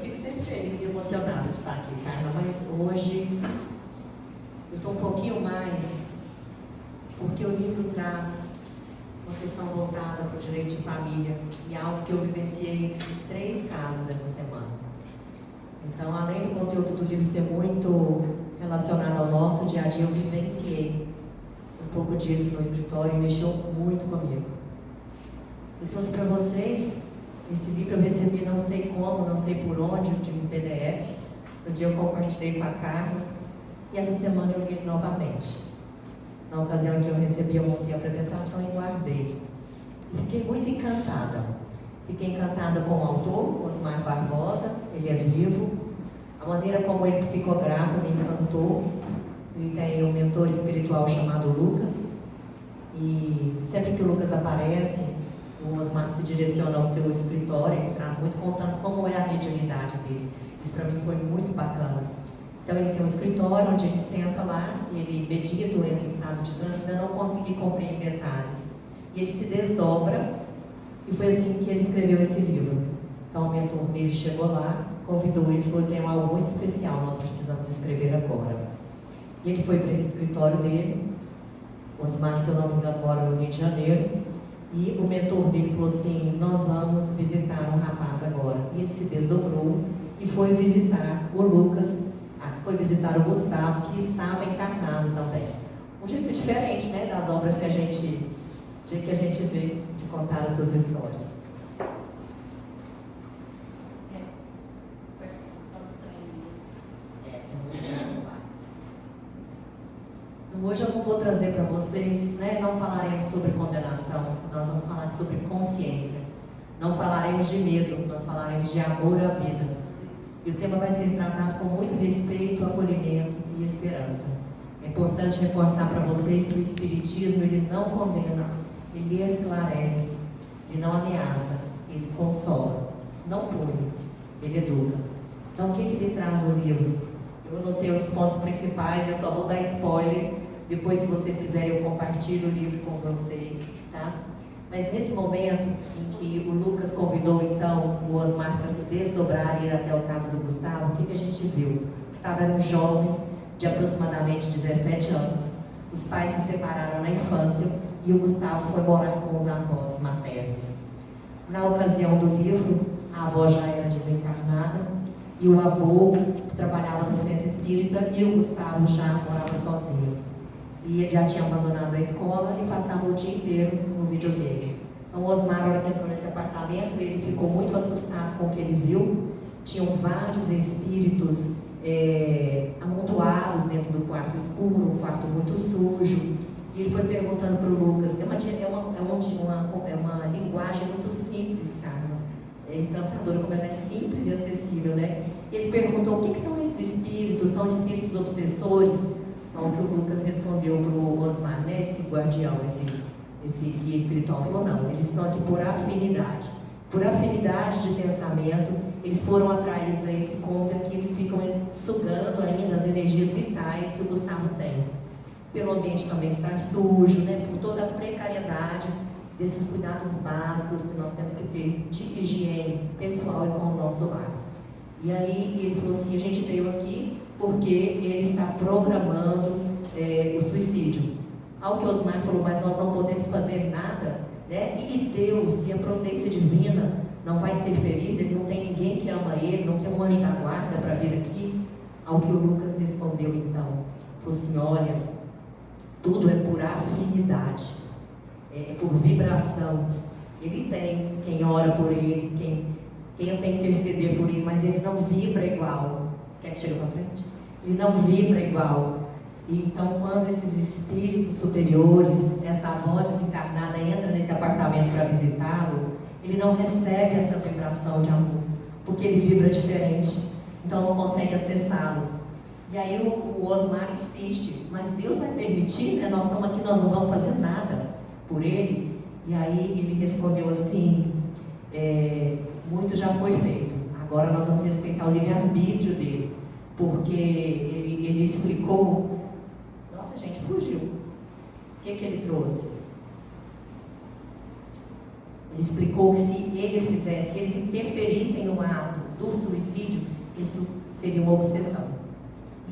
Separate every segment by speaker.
Speaker 1: fico sempre feliz e emocionada de estar aqui, Carla, mas hoje eu estou um pouquinho mais, porque o livro traz uma questão voltada para o direito de família e algo que eu vivenciei em 3 casos essa semana. Então, além do conteúdo do livro ser muito relacionado ao nosso dia a dia, eu vivenciei um pouco disso no escritório e mexeu muito comigo. Eu trouxe para vocês esse livro, eu recebi não sei como, não sei por onde, de um PDF. No dia eu compartilhei com a Carla e essa semana eu li novamente. Na ocasião em que eu recebi, eu montei a apresentação e guardei. E fiquei muito encantada. Fiquei encantada com o autor, Osmar Barbosa, ele é vivo. A maneira como ele psicografa me encantou. Ele tem um mentor espiritual chamado Lucas. E sempre que o Lucas aparece, o Osmar se direciona ao seu escritório, ele traz muito contando como é a mediunidade dele. Isso para mim foi muito bacana. Então ele tem um escritório onde ele senta lá, ele medita, entra em estado de transe, ainda não consegui compreender detalhes. E ele se desdobra, e foi assim que ele escreveu esse livro. Então o mentor dele chegou lá, convidou ele e falou: tem algo muito especial, nós precisamos escrever agora. E ele foi para esse escritório dele, Osmar, se eu não me engano, mora no Rio de Janeiro, e o mentor dele falou assim: nós vamos visitar um rapaz agora. E ele se desdobrou e foi visitar o Lucas, foi visitar o Gustavo, que estava encarnado também. Um jeito diferente, né, das obras que a gente vê de contar essas histórias. Então, hoje eu não vou trazer para vocês, né, não falaremos sobre condenação, nós vamos falar sobre consciência. Não falaremos de medo, nós falaremos de amor à vida. E o tema vai ser tratado com muito respeito, acolhimento e esperança. É importante reforçar para vocês que o Espiritismo, ele não condena, ele esclarece, ele não ameaça, ele consola, não pune, ele educa. Então, o que ele traz no livro? Eu anotei os pontos principais, eu só vou dar spoiler. Depois, se vocês quiserem, eu compartilho o livro com vocês, tá? Mas nesse momento em que o Lucas convidou, então, o Osmar para se desdobrar e ir até o caso do Gustavo, o que a gente viu? O Gustavo era um jovem de aproximadamente 17 anos. Os pais se separaram na infância e o Gustavo foi morar com os avós maternos. Na ocasião do livro, a avó já era desencarnada e o avô trabalhava no centro espírita e o Gustavo já morava sozinho. E ele já tinha abandonado a escola e passava o dia inteiro no videogame. Então o Osmar, na hora que entrou nesse apartamento, ele ficou muito assustado com o que ele viu. Tinham vários espíritos amontoados dentro do quarto escuro, um quarto muito sujo. E ele foi perguntando para o Lucas, é uma linguagem muito simples, Carla. É encantadora, como ela é simples e acessível, né? E ele perguntou: o que são esses espíritos? São espíritos obsessores? Ao que o Lucas respondeu para o Osmar, né? Esse guardião, esse guia espiritual, falou: não, eles estão aqui por afinidade. Por afinidade de pensamento, eles foram atraídos a esse ponto em que eles ficam sugando ainda as energias vitais que o Gustavo tem. Pelo ambiente também estar sujo, né? Por toda a precariedade desses cuidados básicos que nós temos que ter de higiene pessoal e com o nosso lar. E aí ele falou assim: a gente veio aqui porque ele está programando o suicídio. Ao que Osmar falou: mas nós não podemos fazer nada, né? E Deus e a providência divina não vai interferir, ele não tem ninguém que ama ele, não tem um anjo da guarda para vir aqui. Ao que o Lucas respondeu então, falou assim: olha, tudo é por afinidade, é por vibração. Ele tem quem ora por ele, quem tenta interceder por ele, mas ele não vibra igual. Quer que chegue para frente? Ele não vibra igual. E então, quando esses espíritos superiores, essa avó desencarnada entra nesse apartamento para visitá-lo, ele não recebe essa vibração de amor, porque ele vibra diferente, então não consegue acessá-lo. E aí o Osmar insiste: mas Deus vai permitir, né? Nós estamos aqui, nós não vamos fazer nada por ele. E aí ele respondeu assim: muito já foi feito, agora nós vamos respeitar o livre-arbítrio dele, porque ele explicou. Nossa, gente, fugiu. O que ele trouxe? Ele explicou que se ele fizesse, se eles interferissem no ato do suicídio, isso seria uma obsessão.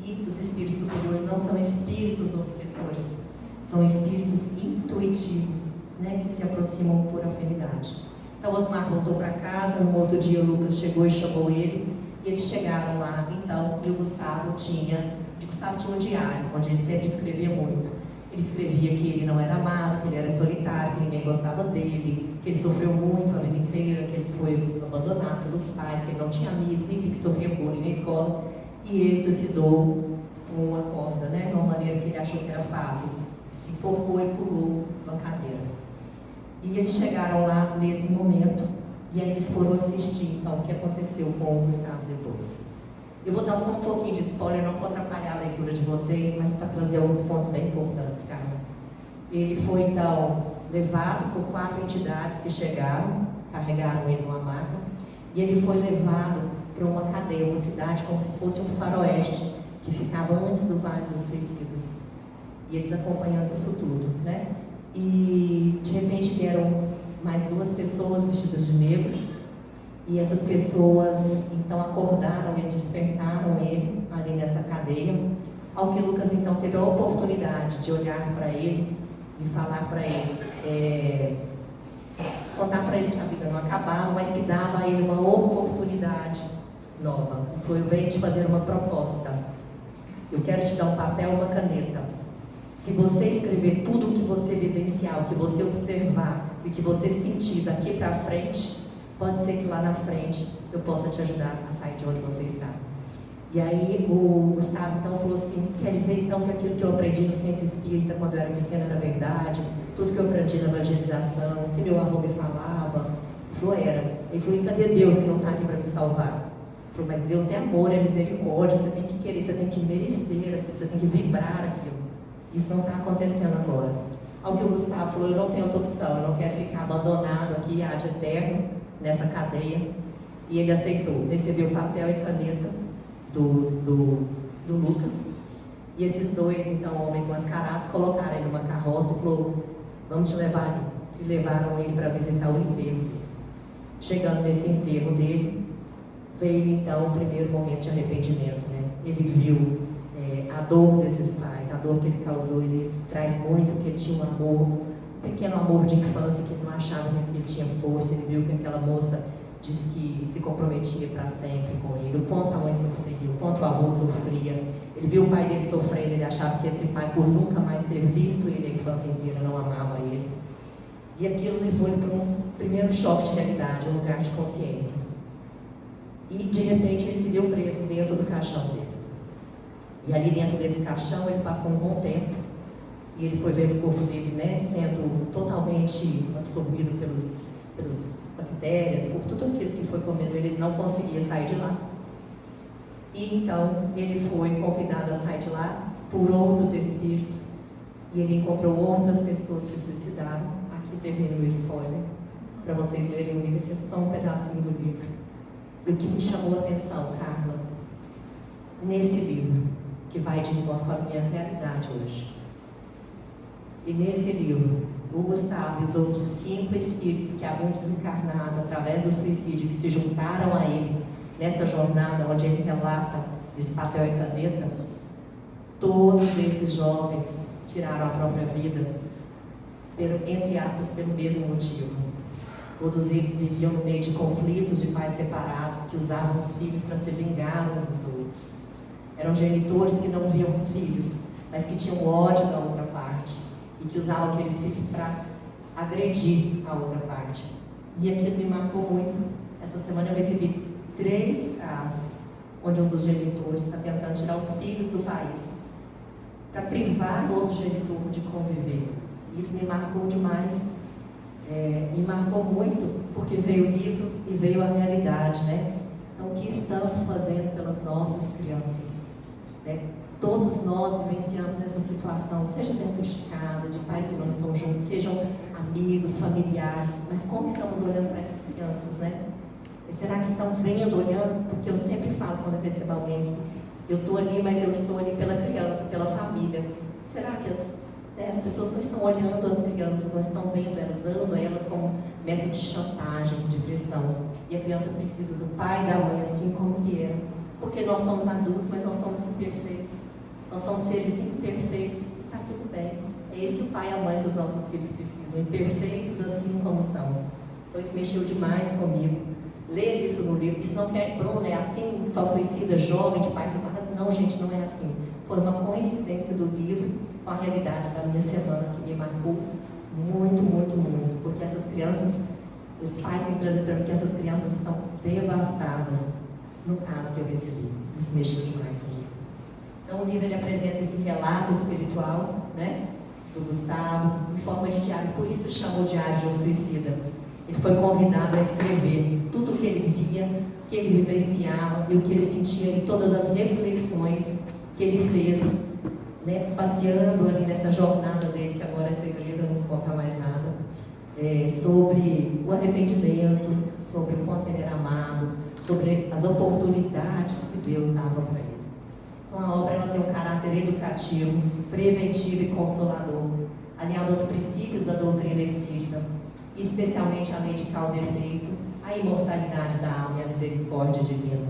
Speaker 1: E os espíritos superiores não são espíritos obsessores, são espíritos intuitivos, né, que se aproximam por afinidade. Então Osmar voltou para casa, no outro dia o Lucas chegou e chamou ele, e eles chegaram lá, então, e o Gustavo tinha um diário, onde ele sempre escrevia muito. Ele escrevia que ele não era amado, que ele era solitário, que ninguém gostava dele, que ele sofreu muito a vida inteira, que ele foi abandonado pelos pais, que ele não tinha amigos, enfim, que sofria bullying na escola. E ele suicidou com uma corda, né, de uma maneira que ele achou que era fácil. Se enforcou e pulou uma cadeira. E eles chegaram lá nesse momento, e aí eles foram assistir, então, o que aconteceu com o Gustavo depois. Eu vou dar só um pouquinho de spoiler, não vou atrapalhar a leitura de vocês, mas para trazer alguns pontos bem importantes, cara. Ele foi, então, levado por 4 entidades que chegaram, carregaram ele numa maca, e ele foi levado para uma cadeia, uma cidade como se fosse um faroeste, que ficava antes do Vale dos Suicidas. E eles acompanhando isso tudo, né? E, de repente, vieram mais 2 pessoas vestidas de negro, e essas pessoas, então, acordaram e despertaram ele ali nessa cadeia, ao que Lucas, então, teve a oportunidade de olhar para ele e falar para ele, contar para ele que a vida não acabava, mas que dava a ele uma oportunidade nova. E foi: eu venho te fazer uma proposta. Eu quero te dar um papel e uma caneta. Se você escrever tudo o que você vivenciar, o que você observar e o que você sentir daqui para frente, pode ser que lá na frente eu possa te ajudar a sair de onde você está. E aí o Gustavo então falou assim: quer dizer então que aquilo que eu aprendi no centro espírita quando eu era pequena era verdade? Tudo que eu aprendi na evangelização, que meu avô me falava? Ele falou: era. Ele falou: e cadê Deus que não está aqui para me salvar? Ele falou: mas Deus é amor, é misericórdia, você tem que querer, você tem que merecer, você tem que vibrar aquilo. Isso não está acontecendo agora. Ao que o Gustavo falou: eu não tenho outra opção, eu não quero ficar abandonado aqui ad eterno, nessa cadeia. E ele aceitou, recebeu papel e caneta do Lucas. E esses 2, então, homens mascarados, colocaram ele numa carroça e falou: vamos te levar ali. E levaram ele para visitar o enterro. Chegando nesse enterro dele, veio então o primeiro momento de arrependimento, né? Ele viu a dor desses pais, a dor que ele causou. Ele traz muito que ele tinha um amor, um pequeno amor de infância, que ele não achava que ele tinha força. Ele viu que aquela moça disse que se comprometia para sempre com ele, o quanto a mãe sofria, o quanto o avô sofria. Ele viu o pai dele sofrendo, ele achava que esse pai, por nunca mais ter visto ele a infância inteira, não amava ele. E aquilo levou ele para um primeiro choque de realidade, um lugar de consciência. E de repente ele se viu preso dentro do caixão dele. E ali dentro desse caixão ele passou um bom tempo. E ele foi vendo o corpo dele, né, sendo totalmente absorvido pelas bactérias, por tudo aquilo que foi comendo ele não conseguia sair de lá. E então ele foi convidado a sair de lá por outros espíritos. E ele encontrou outras pessoas que suicidaram. Aqui termina o spoiler, para vocês lerem o livro, esse é só um pedacinho do livro. E o que me chamou a atenção, Carla, nesse livro, que vai de encontro com a minha realidade hoje. E nesse livro, o Gustavo e os outros 5 espíritos que haviam desencarnado através do suicídio, que se juntaram a ele nessa jornada onde ele relata esse papel e caneta, todos esses jovens tiraram a própria vida, entre aspas, pelo mesmo motivo. Todos eles viviam no meio de conflitos de pais separados, que usavam os filhos para se vingar uns dos outros. Eram genitores que não viam os filhos, mas que tinham ódio da outra parte, e que usavam aqueles filhos para agredir a outra parte. E aquilo me marcou muito. Essa semana eu recebi 3 casos onde um dos genitores está tentando tirar os filhos do país para privar o outro genitor de conviver. Isso me marcou demais. Me marcou muito porque veio o livro e veio a realidade, né? Então, o que estamos fazendo pelas nossas crianças, né? Todos nós vivenciamos essa situação, seja dentro de casa, de pais que não estão juntos, sejam amigos, familiares, mas como estamos olhando para essas crianças, né? Será que estão vendo, olhando? Porque eu sempre falo quando eu recebo alguém que eu estou ali, mas eu estou ali pela criança, pela família. Será que as pessoas não estão olhando as crianças, não estão vendo elas, usando elas como método de chantagem, de pressão? E a criança precisa do pai e da mãe, assim como vieram. Porque nós somos adultos, mas nós somos imperfeitos. Nós somos seres imperfeitos e está tudo bem. É esse o pai e a mãe que os nossos filhos precisam, imperfeitos assim como são. Então isso mexeu demais comigo. Ler isso no livro, isso não quer, Bruno, é assim, só suicida, jovem, de pai separado. Não, gente, não é assim. Foi uma coincidência do livro com a realidade da minha semana que me marcou muito, muito, muito. Porque essas crianças, os pais me trazem para mim que essas crianças estão devastadas no caso que eu recebi. Isso mexeu demais comigo. Então o livro ele apresenta esse relato espiritual, né, do Gustavo, em forma de diário. Por isso chamou Diário de um Suicida. Ele foi convidado a escrever tudo o que ele via, o que ele vivenciava e o que ele sentia, e todas as reflexões que ele fez, né, passeando ali nessa jornada dele, que agora é segredo, eu não vou contar mais nada, sobre o arrependimento, sobre o quanto ele era amado, sobre as oportunidades que Deus dava para ele. Então a obra ela tem um caráter educativo, preventivo e consolador, alinhado aos princípios da doutrina espírita, especialmente a lei de causa e efeito, a imortalidade da alma e a misericórdia divina.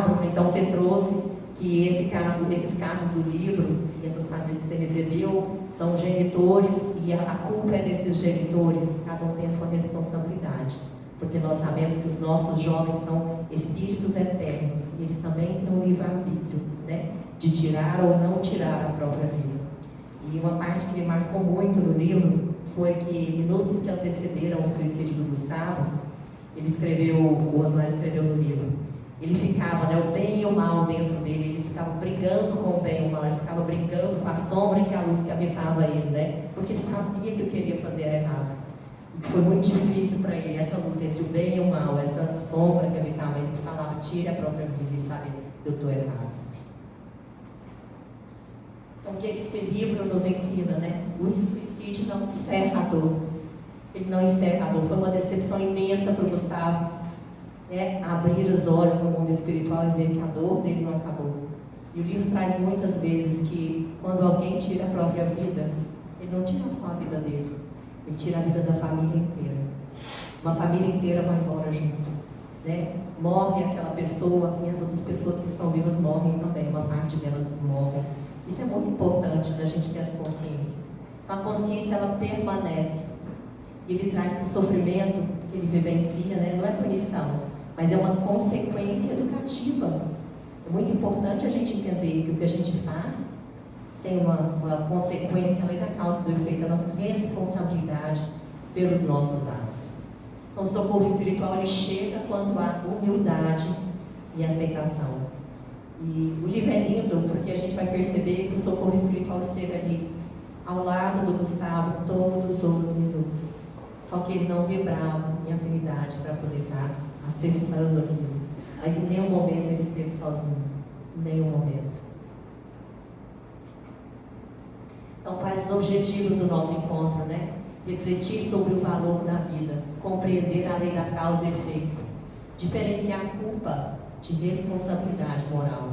Speaker 1: Bruno, então você trouxe que esses casos do livro e essas famílias que você recebeu são genitores e a culpa é desses genitores, cada um tem a sua responsabilidade, porque nós sabemos que os nossos jovens são espíritos eternos e eles também têm um livre-arbítrio, né, de tirar ou não tirar a própria vida. E uma parte que me marcou muito no livro foi que minutos que antecederam o suicídio do Gustavo, o Osmar escreveu no livro, ele ficava, né, o bem e o mal dentro dele, ele ficava brigando com o bem e o mal, ele ficava brincando com a sombra e com a luz que habitava ele, né, porque ele sabia que o que ele ia fazer era errado. E foi muito difícil para ele, essa luta entre o bem e o mal, essa sombra que habitava ele, que falava, tire a própria vida, ele sabia, eu estou errado. Então o que esse livro nos ensina, né? O suicídio não encerra a dor. Ele não encerra a dor. Foi uma decepção imensa para o Gustavo, né? Abrir os olhos no mundo espiritual e ver que a dor dele não acabou. E o livro traz muitas vezes que quando alguém tira a própria vida, ele não tira só a vida dele, ele tira a vida da família inteira. Uma família inteira vai embora junto, né? Morre aquela pessoa e as outras pessoas que estão vivas morrem também, uma parte delas morre. Isso é muito importante da gente ter essa consciência. A consciência ela permanece. Ele traz para o sofrimento que ele vivencia, né? Não é punição, mas é uma consequência educativa. É muito importante a gente entender que o que a gente faz tem uma consequência além da causa do efeito, a nossa responsabilidade pelos nossos atos. Então o socorro espiritual ele chega quando há humildade e aceitação. E o livro é lindo porque a gente vai perceber que o socorro espiritual esteve ali ao lado do Gustavo todos os minutos. Só que ele não vibrava em afinidade para poder estar acessando aquilo. Mas em nenhum momento ele esteve sozinho. Em nenhum momento. Então, quais os objetivos do nosso encontro, né? Refletir sobre o valor da vida, compreender a lei da causa e efeito, diferenciar a culpa de responsabilidade moral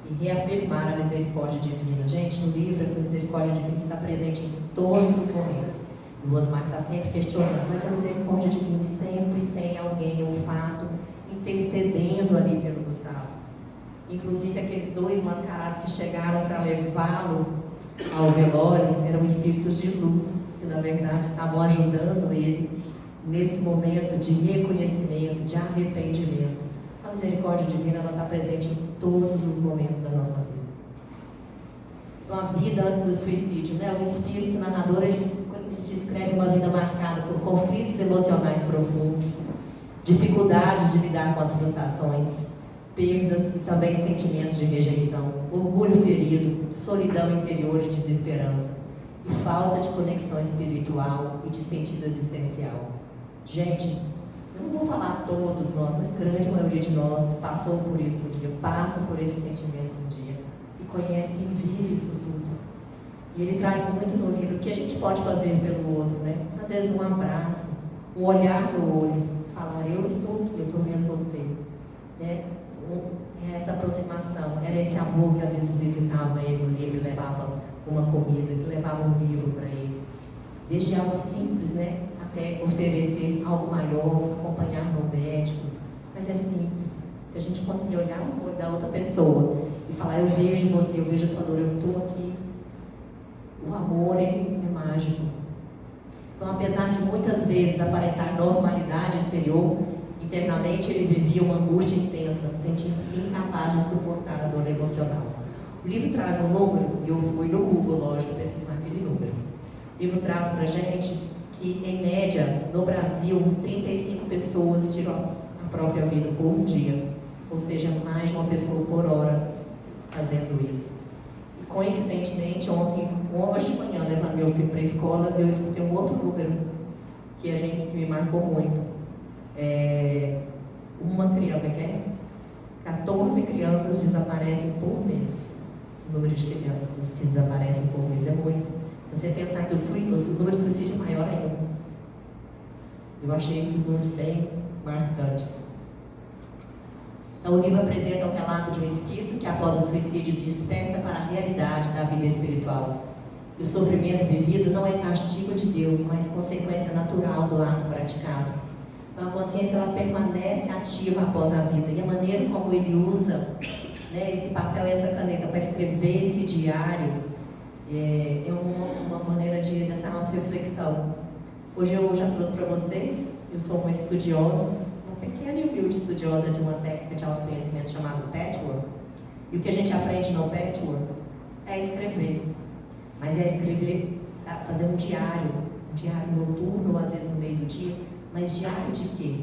Speaker 1: e reafirmar a misericórdia divina. Gente, no livro essa misericórdia divina está presente em todos os momentos. O Osmar está sempre questionando, mas a misericórdia divina sempre tem alguém, um fato, intercedendo ali pelo Gustavo. Inclusive aqueles dois mascarados que chegaram para levá-lo ao velório eram espíritos de luz, que na verdade estavam ajudando ele nesse momento de reconhecimento, de arrependimento. A misericórdia divina ela está presente em todos os momentos da nossa vida. Então a vida antes do suicídio, né? O espírito narrador ele descreve uma vida marcada por conflitos emocionais profundos, dificuldades de lidar com as frustrações, perdas e também sentimentos de rejeição, orgulho ferido, solidão interior e desesperança, e falta de conexão espiritual e de sentido existencial. Gente, eu não vou falar todos nós, mas grande maioria de nós passou por isso um dia, passa por esses sentimentos um dia, e conhece quem vive isso tudo. E ele traz muito no livro o que a gente pode fazer pelo outro, né? Às vezes um abraço, um olhar no olho, falar, eu estou aqui, eu estou vendo você, né? Essa aproximação, era esse avô que às vezes visitava ele no livro, levava uma comida, que levava um livro para ele. Desde algo simples, né? Até oferecer algo maior, acompanhar no médico, pessoa e falar: eu vejo você, eu vejo a sua dor, eu estou aqui. O amor, ele é mágico. Então, apesar de muitas vezes aparentar normalidade exterior, internamente ele vivia uma angústia intensa, sentindo-se incapaz de suportar a dor emocional. O livro traz um número, e eu fui no Google, lógico, pesquisar aquele número. O livro traz para a gente que, em média, no Brasil, 35 pessoas tiram a própria vida por dia. Ou seja, mais de uma pessoa por hora fazendo isso. E, coincidentemente, hoje de manhã, levando meu filho para a escola, eu escutei um outro número que me marcou muito. Uma criança, 14 crianças desaparecem por mês. O número de crianças que desaparecem por mês é muito. Você pensar que o número de suicídio é maior ainda. Eu achei esses números bem marcantes. Então, o livro apresenta um relato de um espírito que, após o suicídio, desperta para a realidade da vida espiritual. E o sofrimento vivido não é castigo de Deus, mas consequência natural do ato praticado. Então, a consciência ela permanece ativa após a vida. E a maneira como ele usa, né, esse papel e essa caneta para escrever esse diário é uma maneira dessa auto-reflexão. Hoje eu já trouxe para vocês, eu sou uma estudiosa, uma pequena e humilde estudiosa de uma técnica de autoconhecimento chamada patchwork. E o que a gente aprende no patchwork é escrever. Mas é escrever, fazer um diário noturno, ou às vezes no meio do dia. Mas diário de quê?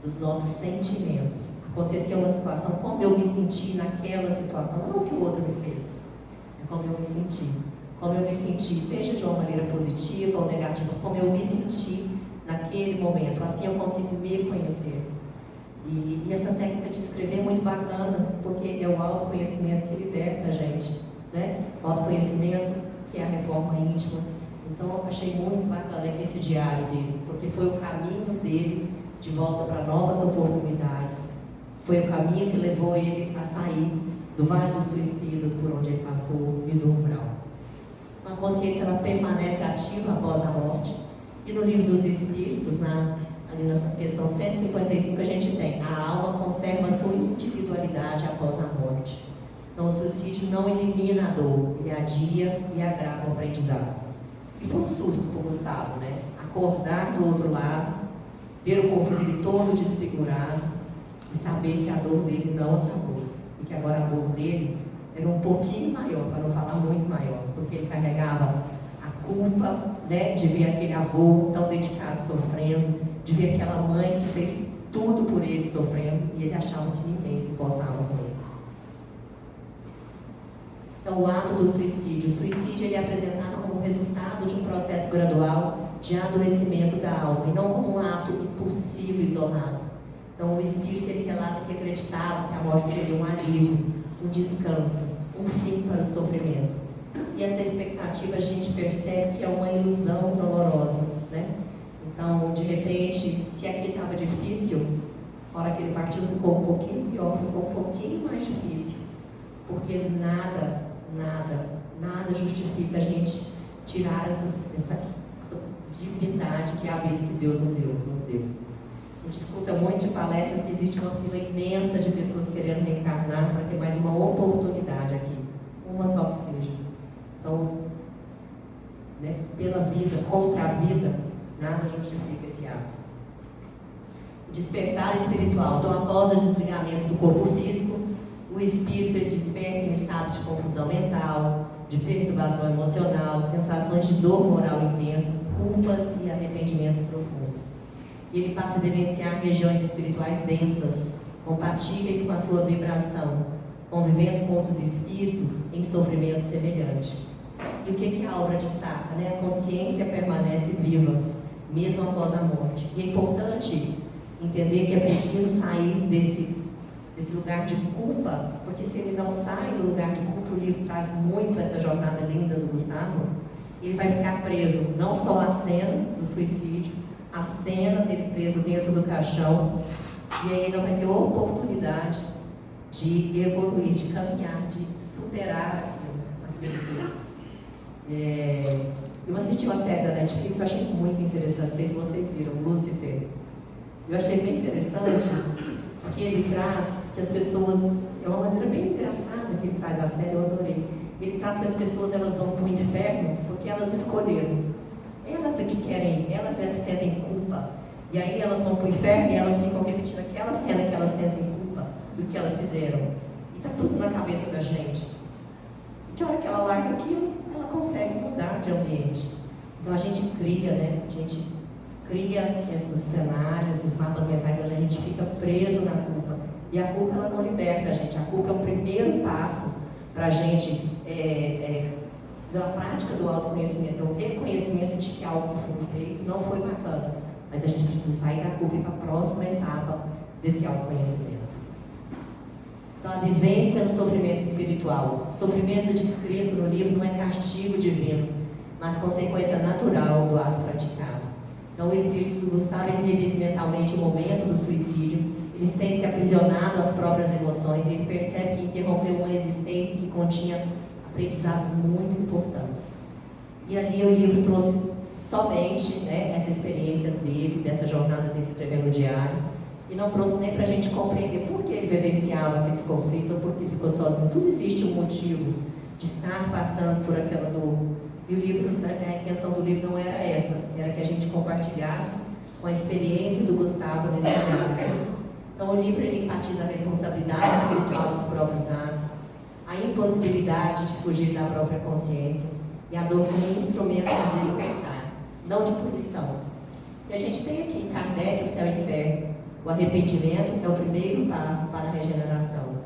Speaker 1: Dos nossos sentimentos. Aconteceu uma situação, como eu me senti naquela situação, não é o que o outro me fez, é como eu me senti. Como eu me senti, seja de uma maneira positiva ou negativa, como eu me senti naquele momento. Assim eu consigo me conhecer. E essa técnica de escrever é muito bacana, porque é o autoconhecimento que liberta a gente, né? O autoconhecimento, que é a reforma íntima. Então eu achei muito bacana esse diário dele, porque foi o caminho dele de volta para novas oportunidades. Foi o caminho que levou ele a sair do Vale dos Suicidas, por onde ele passou, e do umbral. A consciência ela permanece ativa após a morte. E no Livro dos Espíritos, ali na questão 155, a gente tem: a alma conserva a sua individualidade após a morte. Então o suicídio não elimina a dor, ele adia e agrava o aprendizado. E foi um susto para o Gustavo, né? Acordar do outro lado, ver o corpo dele todo desfigurado e saber que a dor dele não acabou. E que agora a dor dele era um pouquinho maior, para não falar muito maior, porque ele carregava a culpa, né, de ver aquele avô tão dedicado sofrendo, de ver aquela mãe que fez tudo por ele sofrendo, e ele achava que ninguém se importava com ele. Então, o ato do suicídio. O suicídio ele é apresentado como resultado de um processo gradual de adoecimento da alma, e não como um ato impulsivo, isolado. Então, o espírito ele relata que acreditava que a morte seria um alívio, um descanso, um fim para o sofrimento. E essa expectativa a gente percebe que é uma ilusão dolorosa, né? Então, de repente, se aqui estava difícil, a hora que ele partiu ficou um pouquinho pior, ficou um pouquinho mais difícil, porque nada justifica a gente tirar essa divindade que é a vida que Deus nos deu. A gente escuta muito de palestras que existe uma fila imensa de pessoas querendo reencarnar para ter mais uma oportunidade aqui, uma só que seja. Então, né, pela vida, contra a vida, nada justifica esse ato. O despertar espiritual. Então, após o desligamento do corpo físico, o espírito ele desperta em estado de confusão mental, de perturbação emocional, sensações de dor moral intensa, culpas e arrependimentos profundos. E ele passa a vivenciar regiões espirituais densas, compatíveis com a sua vibração, convivendo com outros espíritos em sofrimento semelhante. E o que a obra destaca, né? A consciência permanece viva, mesmo após a morte. E é importante entender que é preciso sair desse lugar de culpa, porque se ele não sai do lugar de culpa, o livro traz muito essa jornada linda do Gustavo, ele vai ficar preso não só à cena do suicídio, a cena dele preso dentro do caixão, e aí ele não vai ter oportunidade de evoluir, de caminhar, de superar aquilo tudo. Eu assisti uma série da Netflix, eu achei muito interessante, não sei se vocês viram, Lúcifer. Eu achei bem interessante, porque ele traz que as pessoas, é uma maneira bem engraçada que ele traz a série, eu adorei. Ele traz que as pessoas elas vão para o inferno porque elas escolheram. Elas é que querem, elas é que sentem culpa. E aí elas vão para o inferno e elas ficam repetindo aquela cena que elas sentem culpa do que elas fizeram. E está tudo na cabeça da gente. E que hora que ela larga aquilo, ela consegue mudar de ambiente. Então a gente cria, né? A gente cria esses cenários, esses mapas mentais onde a gente fica preso na culpa. E a culpa ela não liberta a gente. A culpa é um primeiro passo para a gente da prática do autoconhecimento, do reconhecimento de que algo que foi feito não foi bacana. Mas a gente precisa sair da culpa e ir para a próxima etapa desse autoconhecimento. Então, a vivência no sofrimento espiritual. O sofrimento descrito no livro não é castigo divino, mas consequência natural do ato praticado. Então, o espírito do Gustavo ele revive mentalmente o momento do suicídio, ele sente-se aprisionado às próprias emoções e ele percebe que interrompeu uma existência que continha aprendizados muito importantes. E ali o livro trouxe somente, né, essa experiência dele, dessa jornada dele escrevendo no diário, e não trouxe nem para a gente compreender por que ele vivenciava aqueles conflitos ou por que ele ficou sozinho. Tudo existe um motivo de estar passando por aquela dor. E o livro, a intenção do livro não era essa, era que a gente compartilhasse com a experiência do Gustavo nesse diário. Então o livro ele enfatiza a responsabilidade espiritual dos próprios atos, a impossibilidade de fugir da própria consciência e a dor como um instrumento de despertar, não de punição. E a gente tem aqui em Kardec o céu e o inferno. O arrependimento é o primeiro passo para a regeneração.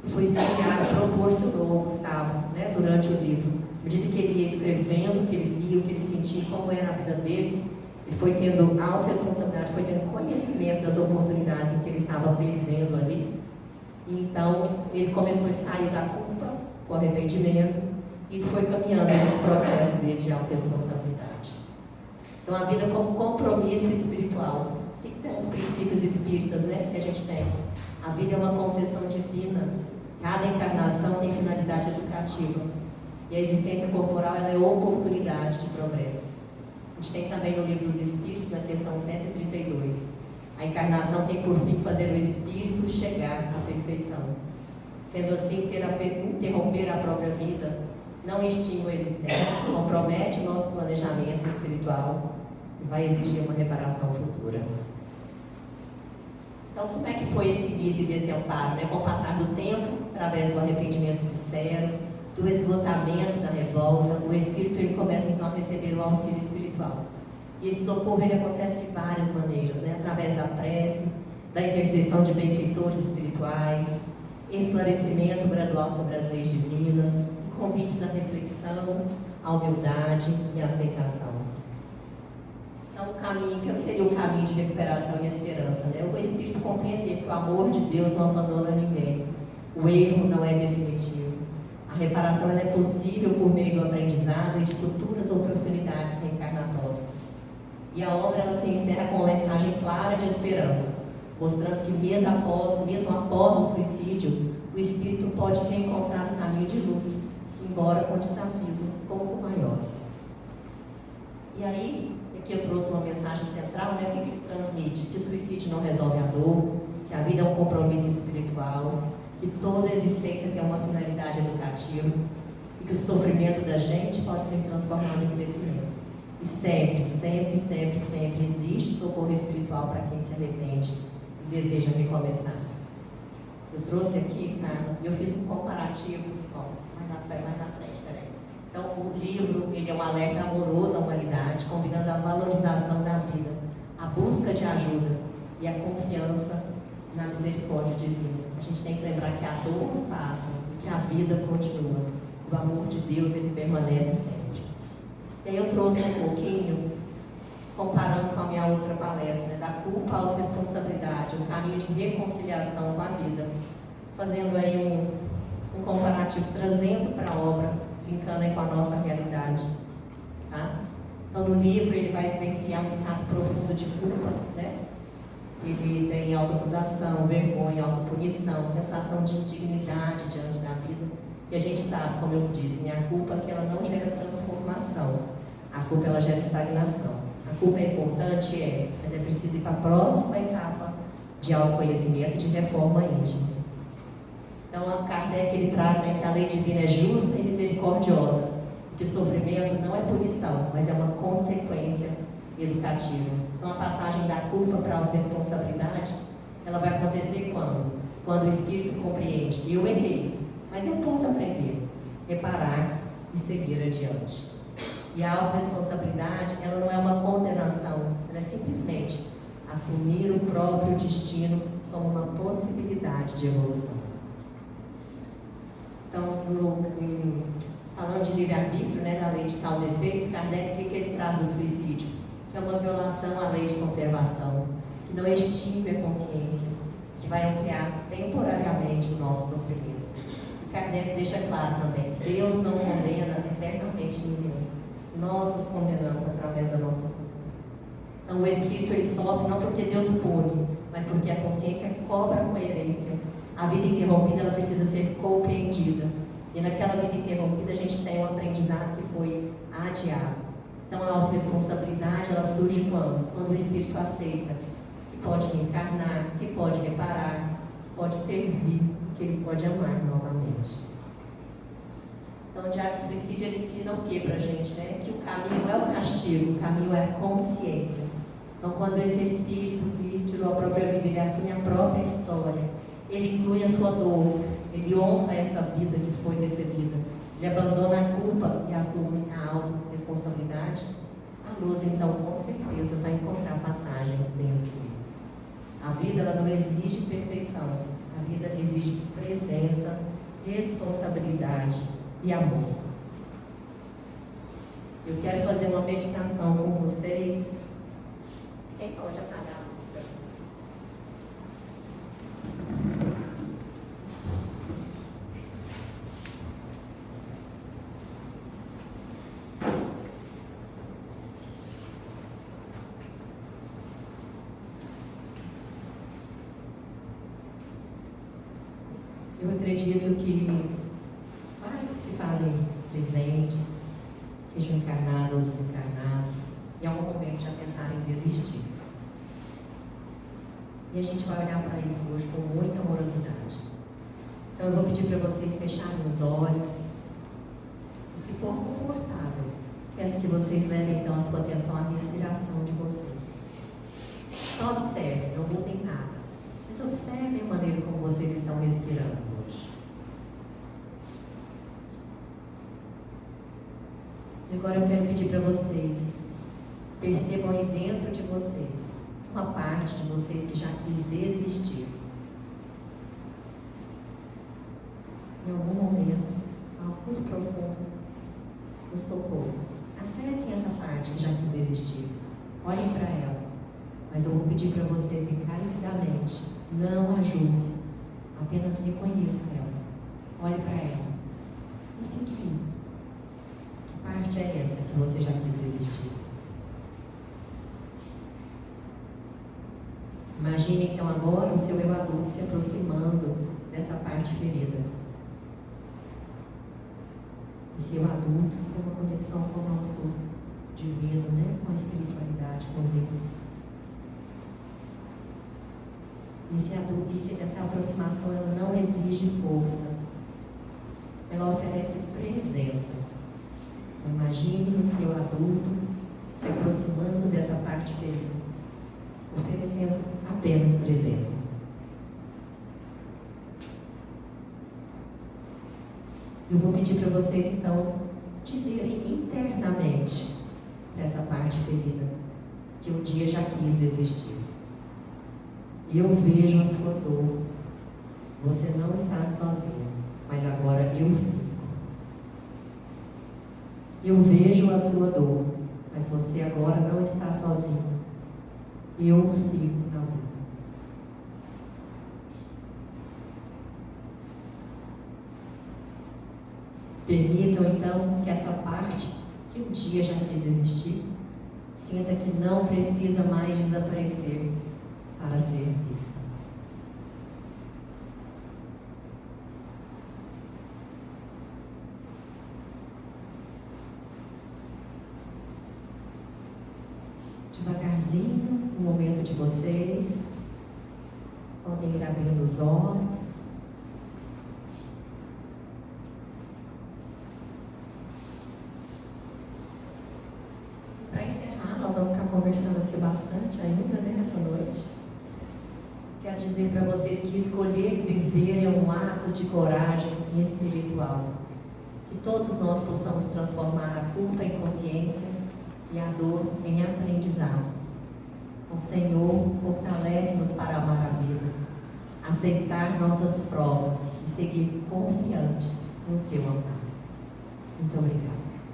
Speaker 1: E foi isso que o diário proporcionou ao Gustavo, né, durante o livro. À medida que ele ia escrevendo o que ele via, o que ele sentia, como era a vida dele, ele foi tendo autorresponsabilidade, foi tendo conhecimento das oportunidades em que ele estava perdendo ali. E então, ele começou a sair da culpa, com o arrependimento, e foi caminhando nesse processo dele de autorresponsabilidade. Então, a vida como compromisso espiritual. O que tem os princípios espíritas, né, que a gente tem? A vida é uma concessão divina. Cada encarnação tem finalidade educativa. E a existência corporal ela é oportunidade de progresso. A gente tem também no Livro dos Espíritos, na questão 132. A encarnação tem por fim fazer o espírito chegar à perfeição. Sendo assim, interromper a própria vida não extingue a existência, compromete o nosso planejamento espiritual e vai exigir uma reparação futura. Então, como é que foi esse início desse amparo? Com o passar do tempo, através do arrependimento sincero, do esgotamento da revolta, o espírito ele começa então a receber o auxílio espiritual. E esse socorro ele acontece de várias maneiras, através da prece, da intercessão de benfeitores espirituais, esclarecimento gradual sobre as leis divinas, convites à reflexão, à humildade e à aceitação. Então, o caminho, que seria o caminho de recuperação e esperança? O espírito compreender que o amor de Deus não abandona ninguém, o erro não é definitivo. A reparação ela é possível por meio do aprendizado e de futuras oportunidades reencarnatórias. E a obra ela se encerra com uma mensagem clara de esperança, mostrando que mesmo após o suicídio, o espírito pode reencontrar um caminho de luz, embora com desafios um pouco maiores. E aí, aqui eu trouxe uma mensagem central, o que ele transmite? Que o suicídio não resolve a dor, que a vida é um compromisso espiritual, que toda existência tem uma finalidade educativa e que o sofrimento da gente pode ser transformado em crescimento. E sempre, sempre, sempre, sempre existe socorro espiritual para quem se arrepende e deseja recomeçar. Eu trouxe aqui, Carla, e eu fiz um comparativo, mais à frente, peraí. Então, o livro, ele é um alerta amoroso à humanidade, convidando a valorização da vida, a busca de ajuda e a confiança na misericórdia divina. A gente tem que lembrar que a dor passa e que a vida continua. O amor de Deus, ele permanece sempre. E aí eu trouxe um pouquinho, comparando com a minha outra palestra, da culpa à autorresponsabilidade, um caminho de reconciliação com a vida. Fazendo aí um comparativo, trazendo para a obra, linkando aí com a nossa realidade. Tá? Então, no livro, ele vai vivenciar um estado profundo de culpa, Ele tem autoacusação, vergonha, autopunição, sensação de indignidade diante da vida. E a gente sabe, como eu disse, a culpa que ela não gera transformação. A culpa ela gera estagnação. A culpa é importante, mas é preciso ir para a próxima etapa de autoconhecimento e de reforma íntima. Então, a Kardec ele traz, né, que a lei divina é justa e misericordiosa, que o sofrimento não é punição, mas é uma consequência educativa. Então, a passagem da culpa para a autorresponsabilidade, ela vai acontecer quando? Quando o espírito compreende, eu errei, mas eu posso aprender, reparar e seguir adiante. E a autorresponsabilidade, ela não é uma condenação, ela é simplesmente assumir o próprio destino como uma possibilidade de evolução. Então, falando de livre-arbítrio, né, da lei de causa e efeito, Kardec, o que ele traz do suicídio? Que é uma violação à lei de conservação, que não extingue a consciência, que vai ampliar temporariamente o nosso sofrimento. E Kardec deixa claro também, Deus não condena eternamente ninguém. Nós nos condenamos através da nossa culpa. Então, o espírito ele sofre não porque Deus pune, mas porque a consciência cobra a coerência. A vida interrompida ela precisa ser compreendida. E naquela vida interrompida a gente tem um aprendizado que foi adiado. Então, a autorresponsabilidade ela surge quando? Quando o espírito aceita que pode reencarnar, que pode reparar, que pode servir, que ele pode amar novamente. Então, o Diário do Suicídio ele ensina o que para a gente? Né? Que o caminho é o castigo, o caminho é a consciência. Então, quando esse espírito que tirou a própria vida, ele assume a própria história, ele inclui a sua dor, ele honra essa vida que foi recebida, ele abandona a culpa e assume a autorresponsabilidade, a luz, então, com certeza, vai encontrar passagem dentro dele. A vida ela não exige perfeição, a vida exige presença, responsabilidade e amor. Eu quero fazer uma meditação com vocês. Quem pode apagar a luz? Eu acredito que vários que se fazem presentes, sejam encarnados ou desencarnados, em algum momento já pensaram em desistir. E a gente vai olhar para isso hoje com muita amorosidade. Então eu vou pedir para vocês fecharem os olhos. E se for confortável, peço que vocês levem então a sua atenção à respiração de vocês. Só observem, não mudem nada. Mas observem a maneira como vocês estão respirando hoje. E agora eu quero pedir para vocês, percebam aí dentro de vocês, uma parte de vocês que já quis desistir. Em algum momento, algo muito profundo nos tocou. Acessem essa parte que já quis desistir. Olhem para ela. Mas eu vou pedir para vocês encarecidamente, não a julguem, apenas reconheçam ela. Olhe para ela e fique aí. Que parte é essa que você já quis desistir? Imagine então agora o seu eu adulto se aproximando dessa parte ferida. Esse eu adulto que tem uma conexão com o nosso divino, né? Com a espiritualidade, com Deus. Essa aproximação ela não exige força, ela oferece presença. Imagine esse eu adulto se aproximando dessa parte ferida, oferecendo apenas presença. Eu vou pedir para vocês então dizerem internamente para essa parte ferida que um dia já quis desistir. Eu vejo a sua dor. Você não está sozinho, mas agora eu fico. Eu vejo a sua dor, mas você agora não está sozinho. Eu fico na vida. Permitam então que essa parte que um dia já quis desistir, sinta que não precisa mais desaparecer para ser vista. Devagarzinho, no momento de vocês, podem ir abrindo os olhos. para encerrar, nós vamos ficar conversando aqui bastante ainda, né, essa noite. Quero dizer para vocês que escolher viver é um ato de coragem espiritual. Que todos nós possamos transformar a culpa em consciência e a dor em aprendizado. O Senhor fortalece-nos para amar a vida, aceitar nossas provas e seguir confiantes no Teu amparo. Muito obrigada.